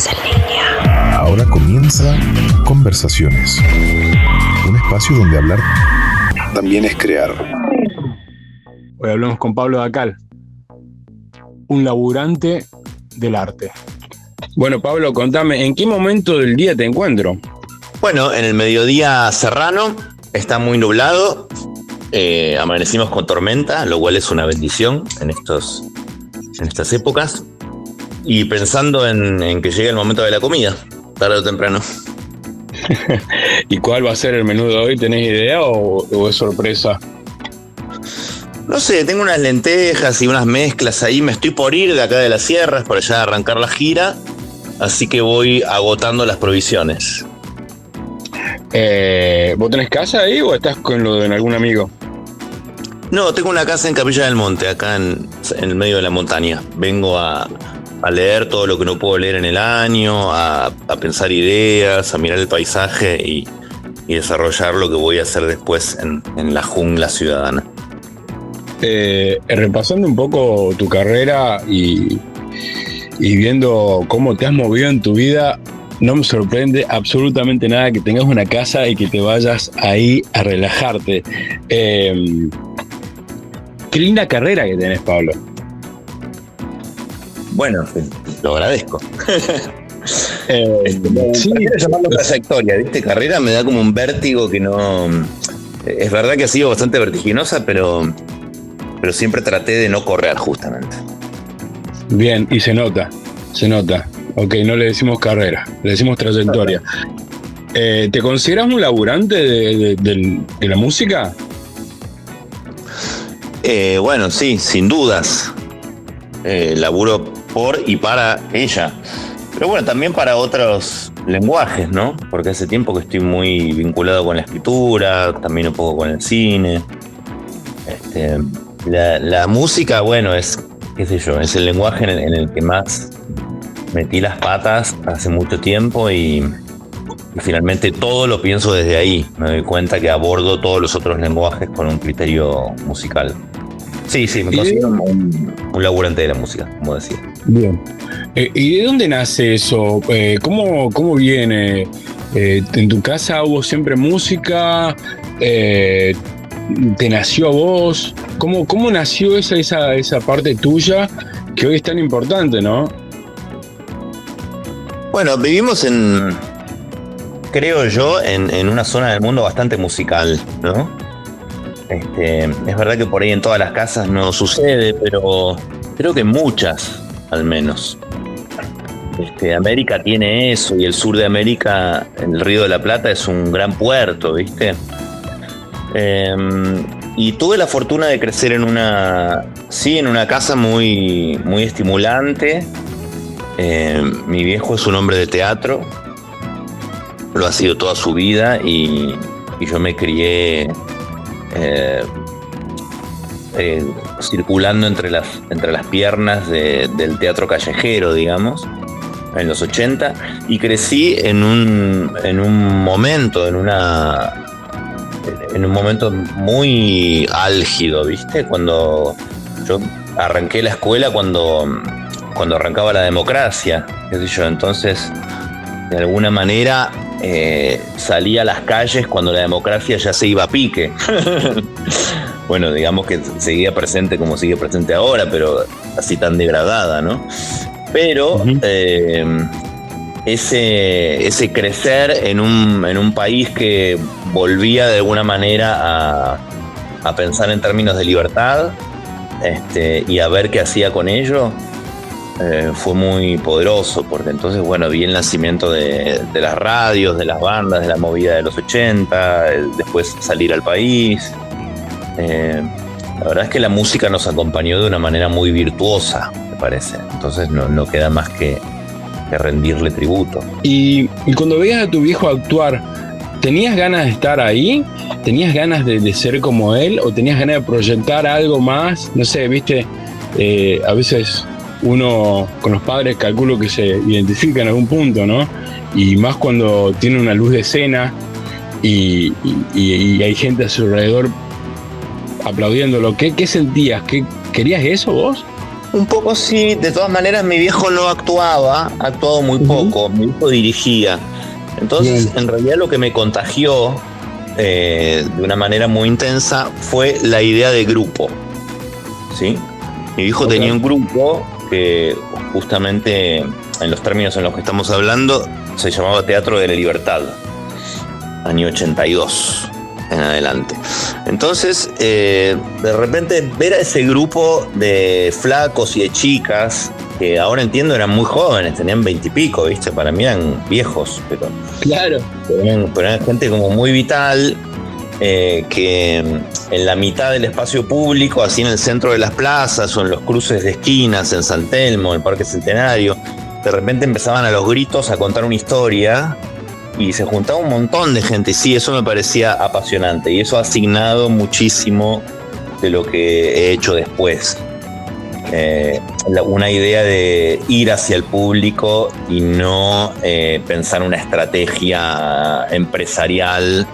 Charlas en línea. Ahora comienza Conversaciones, un espacio donde hablar también es crear. Hoy hablamos con Pablo Dacal, un laburante del arte. Bueno, Pablo, contame, ¿en qué momento del día te encuentro? Bueno, en el mediodía serrano, está muy nublado, amanecimos con tormenta, lo cual es una bendición en estas épocas, y pensando en que llegue el momento de la comida, tarde o temprano. ¿Y cuál va a ser el menú de hoy? ¿Tenés idea o es sorpresa? No sé, tengo unas lentejas y unas mezclas ahí, me estoy por ir de acá de las sierras, por allá a arrancar la gira, así que voy agotando las provisiones. ¿Vos tenés casa ahí o estás con lo de algún amigo? No, tengo una casa en Capilla del Monte, acá en el medio de la montaña. Vengo a leer todo lo que no puedo leer en el año, a pensar ideas, a mirar el paisaje y desarrollar lo que voy a hacer después en la jungla ciudadana. Repasando un poco tu carrera y viendo cómo te has movido en tu vida, no me sorprende absolutamente nada que tengas una casa y que te vayas ahí a relajarte. Qué linda carrera que tenés, Pablo. Bueno, lo agradezco. Sí, prefiero llamarlo trayectoria, ¿viste? Carrera me da como un vértigo que no... Es verdad que ha sido bastante vertiginosa, pero siempre traté de no correr, justamente. Bien, y se nota. Ok, no le decimos carrera, le decimos trayectoria. ¿Te consideras un laburante de la música? Bueno, sí, sin dudas. Laburo por y para ella. Pero bueno, también para otros lenguajes, ¿no? Porque hace tiempo que estoy muy vinculado con la escritura, también un poco con el cine. La música, bueno, es, qué sé yo, es el lenguaje en el que más metí las patas hace mucho tiempo y finalmente todo lo pienso desde ahí. Me doy cuenta que abordo todos los otros lenguajes con un criterio musical. Sí, me considero un laburante de la música, como decía. Bien. ¿Y de dónde nace eso? ¿Cómo viene? ¿En tu casa hubo siempre música? ¿Te nació a vos? ¿Cómo nació esa parte tuya que hoy es tan importante, no? Bueno, vivimos creo yo, en una zona del mundo bastante musical, ¿no? Es verdad que por ahí en todas las casas no sucede, pero creo que muchas, al menos. América tiene eso, y el sur de América, el Río de la Plata, es un gran puerto, ¿viste? Y tuve la fortuna de crecer en una casa muy, muy estimulante. Mi viejo es un hombre de teatro, lo ha sido toda su vida, y yo me crié circulando entre las piernas del teatro callejero, digamos, en los 80, y crecí en un momento muy álgido, ¿viste? Cuando yo arranqué la escuela, cuando arrancaba la democracia, qué sé yo, entonces de alguna manera salí a las calles cuando la democracia ya se iba a pique. Bueno, digamos que seguía presente como sigue presente ahora, pero así tan degradada, ¿no? Pero ese crecer en un país que volvía de alguna manera a pensar en términos de libertad, y a ver qué hacía con ello, fue muy poderoso, porque entonces, bueno, vi el nacimiento de las radios, de las bandas, de la movida de los 80, después salir al país. La verdad es que la música nos acompañó de una manera muy virtuosa, me parece. Entonces no queda más que rendirle tributo. Y cuando veías a tu viejo actuar, ¿tenías ganas de estar ahí? ¿Tenías ganas de ser como él? ¿O tenías ganas de proyectar algo más? No sé, viste, a veces uno con los padres calculo que se identifica en algún punto, ¿no? Y más cuando tiene una luz de escena y hay gente a su alrededor aplaudiéndolo. ¿Qué sentías? ¿Querías eso vos? Un poco sí, de todas maneras mi viejo no actuaba, ha actuado muy poco, mi viejo dirigía. Entonces, en realidad lo que me contagió de una manera muy intensa fue la idea de grupo, ¿sí? Mi viejo tenía un grupo que justamente en los términos en los que estamos hablando se llamaba Teatro de la Libertad, año 82 en adelante. Entonces, de repente ver a ese grupo de flacos y de chicas, que ahora entiendo eran muy jóvenes, tenían 20 y pico, ¿viste? Para mí eran viejos, pero claro, eran gente como muy vital, que en la mitad del espacio público, así en el centro de las plazas o en los cruces de esquinas, en San Telmo, en el Parque Centenario, de repente empezaban a los gritos a contar una historia y se juntaba un montón de gente. Y sí, eso me parecía apasionante y eso ha asignado muchísimo de lo que he hecho después. Una idea de ir hacia el público y no pensar una estrategia empresarial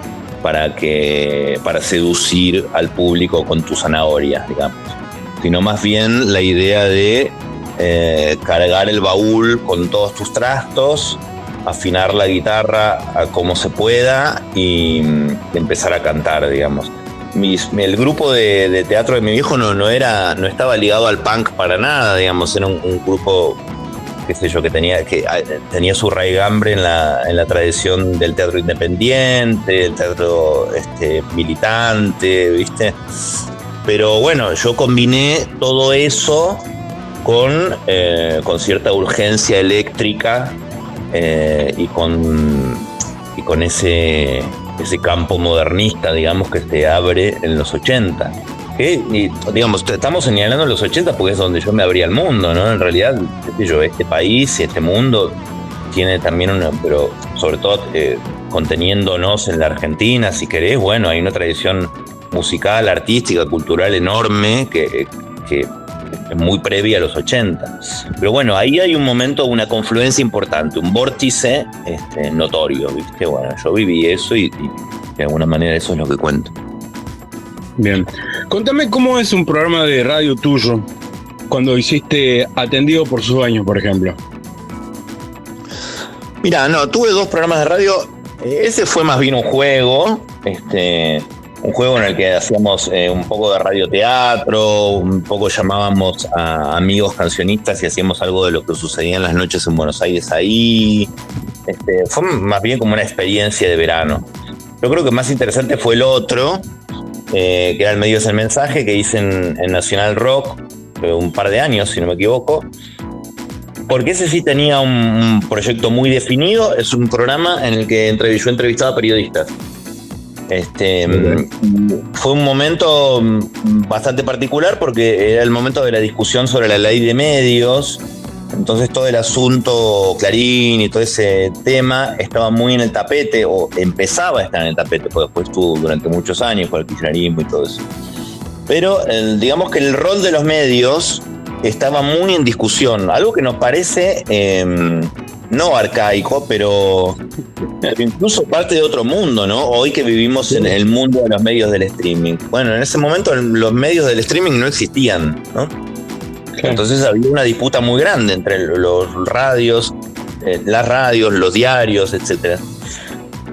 para seducir al público con tu zanahoria, digamos, sino más bien la idea de cargar el baúl con todos tus trastos, afinar la guitarra a como se pueda y empezar a cantar, digamos. El grupo de teatro de mi viejo no estaba ligado al punk para nada, digamos, era un grupo, qué sé yo, que tenía su raigambre en la tradición del teatro independiente, el teatro militante, ¿viste? Pero bueno, yo combiné todo eso con cierta urgencia eléctrica y con ese campo modernista, digamos, que se abre en los 80. Digamos, estamos señalando los 80 porque es donde yo me abría al mundo, ¿no? En realidad, este país y este mundo tiene también pero sobre todo conteniéndonos en la Argentina, si querés, bueno, hay una tradición musical, artística, cultural enorme que es muy previa a los 80. Pero bueno, ahí hay un momento, una confluencia importante, un vórtice notorio, ¿viste? Bueno, yo viví eso y de alguna manera eso es lo que cuento. Bien. Contame cómo es un programa de radio tuyo cuando hiciste Atendido por Sueños, por ejemplo. Mira, no, tuve 2 programas de radio. Ese fue más bien un juego, un juego en el que hacíamos un poco de radioteatro, un poco llamábamos a amigos cancionistas y hacíamos algo de lo que sucedía en las noches en Buenos Aires ahí. Fue más bien como una experiencia de verano. Yo creo que más interesante fue el otro, que era el Medio es el Mensaje, que hice en Nacional Rock un par de años, si no me equivoco, porque ese sí tenía un proyecto muy definido. Es un programa en el que yo entrevistaba periodistas. Fue un momento bastante particular porque era el momento de la discusión sobre la ley de medios. Entonces todo el asunto Clarín y todo ese tema estaba muy en el tapete, o empezaba a estar en el tapete, porque después estuvo durante muchos años con el kirchnerismo y todo eso. Pero digamos que el rol de los medios estaba muy en discusión, algo que nos parece no arcaico, pero incluso parte de otro mundo, ¿no? Hoy que vivimos en el mundo de los medios del streaming. Bueno, en ese momento los medios del streaming no existían, ¿no? Entonces había una disputa muy grande entre los radios, las radios, los diarios, etc.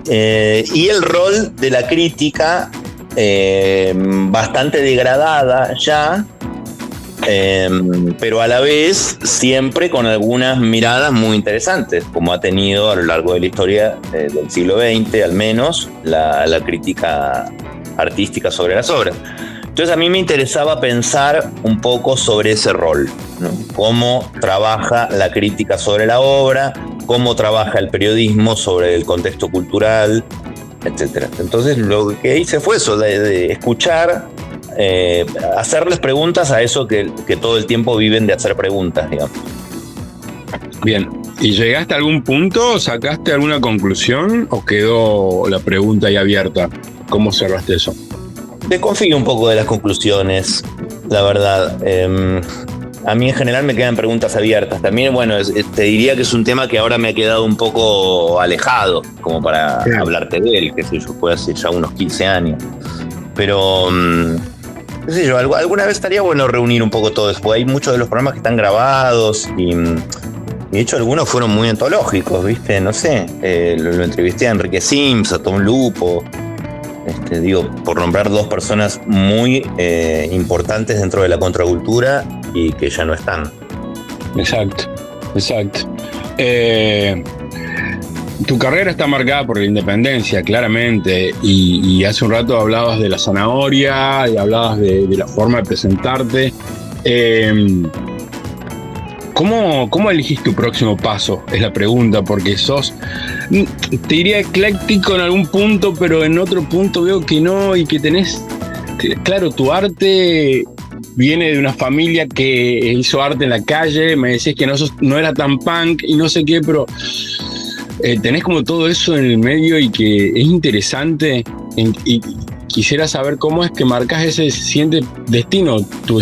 Y el rol de la crítica, bastante degradada ya, pero a la vez siempre con algunas miradas muy interesantes, como ha tenido a lo largo de la historia del siglo XX, al menos, la crítica artística sobre las obras. Entonces a mí me interesaba pensar un poco sobre ese rol, ¿no? Cómo trabaja la crítica sobre la obra, cómo trabaja el periodismo sobre el contexto cultural, etc. Entonces lo que hice fue eso, de escuchar, hacerles preguntas a eso que todo el tiempo viven de hacer preguntas, digamos. Bien, ¿y llegaste a algún punto? ¿Sacaste alguna conclusión o quedó la pregunta ahí abierta? ¿Cómo cerraste eso? Desconfío un poco de las conclusiones, la verdad. A mí en general me quedan preguntas abiertas. También, bueno, te diría que es un tema que ahora me ha quedado un poco alejado, como para hablarte de él, que sé yo, fue hace ya unos 15 años. Pero qué sé yo, alguna vez estaría bueno reunir un poco todo eso, porque hay muchos de los programas que están grabados y de hecho algunos fueron muy antológicos, ¿viste? No sé, lo entrevisté a Enrique Sims, a Tom Lupo, digo, por nombrar dos personas muy importantes dentro de la contracultura y que ya no están. Exacto. Tu carrera está marcada por la independencia, claramente, y hace un rato hablabas de la zanahoria y hablabas de la forma de presentarte. ¿Cómo elegís tu próximo paso? Es la pregunta, porque sos, te diría ecléctico en algún punto, pero en otro punto veo que no, y que tenés, claro, tu arte viene de una familia que hizo arte en la calle, me decís que no era tan punk y no sé qué, pero tenés como todo eso en el medio y que es interesante, y quisiera saber cómo es que marcas ese siguiente destino, tu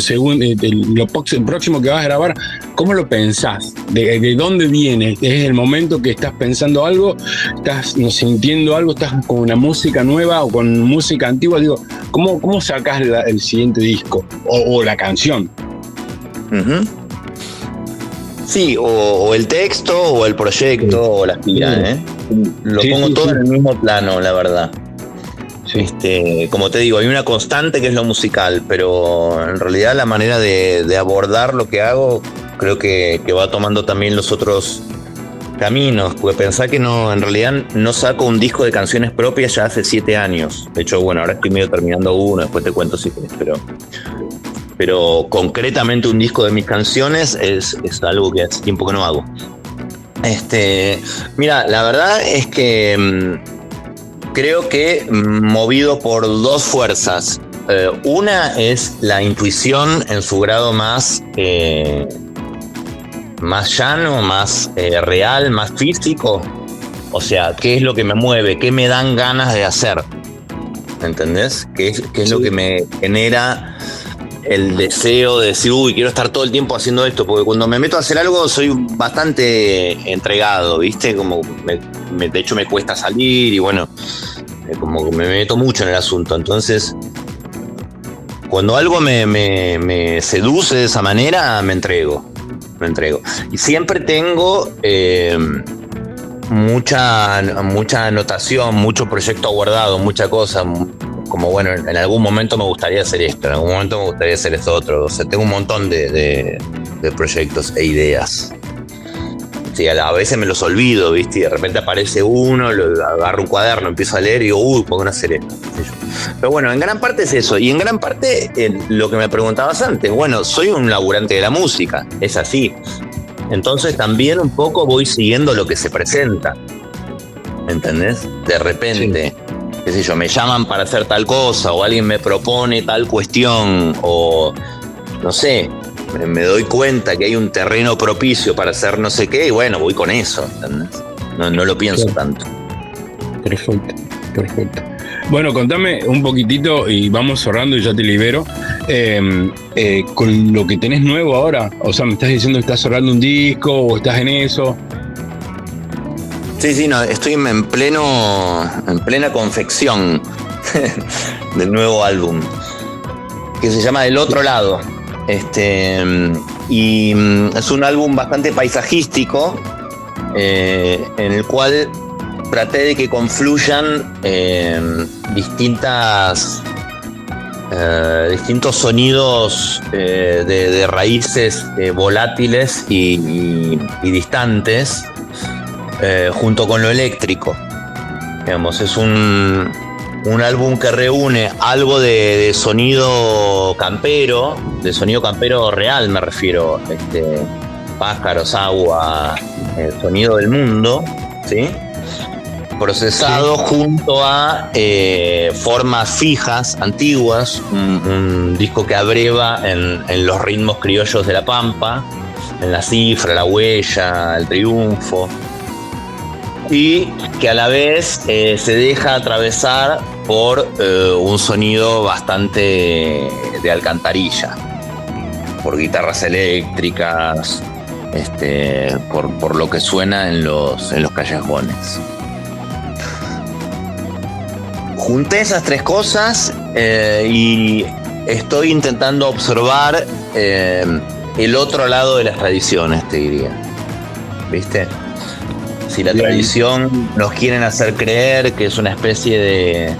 lo próximo que vas a grabar. ¿Cómo lo pensás? ¿De dónde viene? ¿Es el momento que estás pensando algo? ¿Estás sintiendo algo? ¿Estás con una música nueva o con música antigua? Digo, ¿cómo sacás el siguiente disco? O la canción. Uh-huh. Sí, o el texto, o el proyecto, sí, o la gira, Lo pongo todo en el mismo plano, la verdad. Sí. Como te digo, hay una constante que es lo musical, pero en realidad la manera de abordar lo que hago creo que va tomando también los otros caminos, porque pensá que en realidad no saco un disco de canciones propias ya hace 7 años. De hecho, bueno, ahora estoy medio terminando uno, después te cuento si querés, pero concretamente un disco de mis canciones es algo que hace tiempo que no hago. Mira, la verdad es que creo que movido por dos fuerzas. Una es la intuición en su grado más llano, más real, más físico. O sea, ¿qué es lo que me mueve? ¿Qué me dan ganas de hacer? ¿Entendés? ¿Qué es lo que me genera el deseo de decir, quiero estar todo el tiempo haciendo esto? Porque cuando me meto a hacer algo soy bastante entregado, ¿viste? Como de hecho me cuesta salir y bueno, como me meto mucho en el asunto. Entonces, cuando algo me seduce de esa manera, me entrego. Y siempre tengo mucha anotación, mucho proyecto guardado, mucha cosa. Como bueno, en algún momento me gustaría hacer esto, en algún momento me gustaría hacer esto otro. O sea, tengo un montón de proyectos e ideas. Sí, a veces me los olvido, ¿viste? Y de repente aparece uno, agarro un cuaderno, empiezo a leer y digo, ¿por qué no hacer esto? Pero bueno, en gran parte es eso. Y en gran parte lo que me preguntabas antes. Bueno, soy un laburante de la música, es así. Entonces también un poco voy siguiendo lo que se presenta. ¿Entendés? De repente, qué sé yo, me llaman para hacer tal cosa, o alguien me propone tal cuestión, o no sé, me doy cuenta que hay un terreno propicio para hacer no sé qué, y bueno, voy con eso, ¿entendés? No lo pienso tanto. Perfecto. Bueno, contame un poquitito y vamos cerrando y ya te libero. Con lo que tenés nuevo ahora, o sea, me estás diciendo que estás cerrando un disco o estás en eso. Sí, no, estoy en plena confección del nuevo álbum, que se llama Del Otro Lado. Y es un álbum bastante paisajístico, en el cual traté de que confluyan distintos sonidos de raíces volátiles y distantes, junto con lo eléctrico. Digamos, es un álbum que reúne algo de sonido campero, real me refiero, pájaros, agua, sonido del mundo, ¿sí? Procesado junto a formas fijas, antiguas, un disco que abreva en los ritmos criollos de la Pampa, en la cifra, la huella, el triunfo, y que a la vez se deja atravesar por un sonido bastante de alcantarilla, por guitarras eléctricas, por lo que suena en los callejones. Junté esas tres cosas y estoy intentando observar el otro lado de las tradiciones, te diría. ¿Viste? Si la tradición nos quieren hacer creer que es una especie de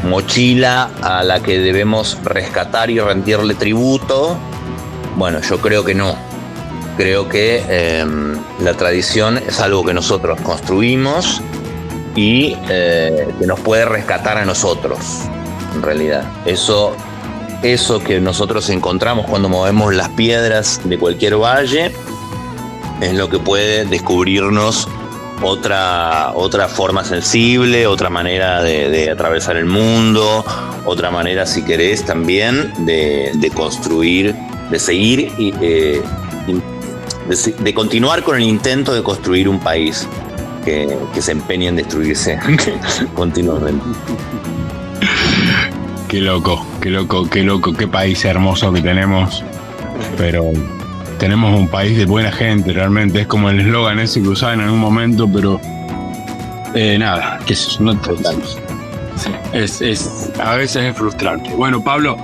mochila a la que debemos rescatar y rendirle tributo, bueno, yo creo que no. Creo que la tradición es algo que nosotros construimos y que nos puede rescatar a nosotros, en realidad. Eso que nosotros encontramos cuando movemos las piedras de cualquier valle es lo que puede descubrirnos otra forma sensible, otra manera de atravesar el mundo, otra manera, si querés, también de construir, de seguir y de continuar con el intento de construir un país que se empeña en destruirse continuamente. Qué loco, qué país hermoso que tenemos. Pero tenemos un país de buena gente, realmente. Es como el eslogan ese que usaban en algún momento, pero nada, que eso no tratamos. A veces es frustrante. Bueno, Pablo,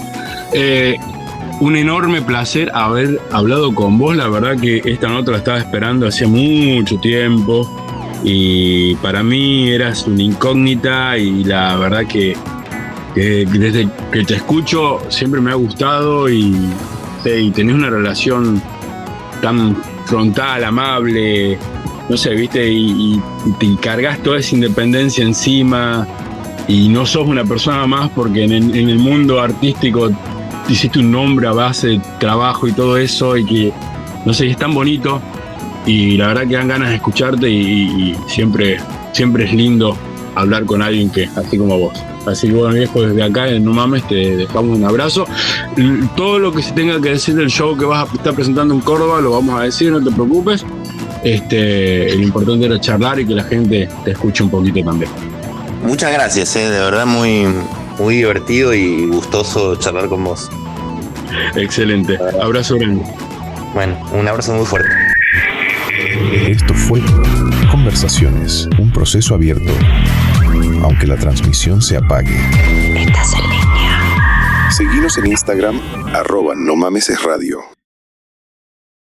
un enorme placer haber hablado con vos. La verdad que esta nota la estaba esperando hace mucho tiempo y para mí eras una incógnita, y la verdad que desde que te escucho siempre me ha gustado y tenés una relación tan frontal, amable, no sé, viste, y te cargas toda esa independencia encima, y no sos una persona más porque en el mundo artístico hiciste un nombre a base de trabajo y todo eso, y que, no sé, es tan bonito, y la verdad que dan ganas de escucharte, y siempre es lindo hablar con alguien que así como vos. Así que bueno, viejo, desde acá en No Mames te dejamos un abrazo. Todo lo que se tenga que decir del show que vas a estar presentando en Córdoba lo vamos a decir, no te preocupes. Lo importante era charlar y que la gente te escuche un poquito también. Muchas gracias, de verdad muy, muy divertido y gustoso charlar con vos. Excelente, abrazo grande. Bueno, un abrazo muy fuerte. Esto fue Conversaciones, un proceso abierto, aunque la transmisión se apague. Estás en línea. Seguinos en Instagram, @nomamesesradio.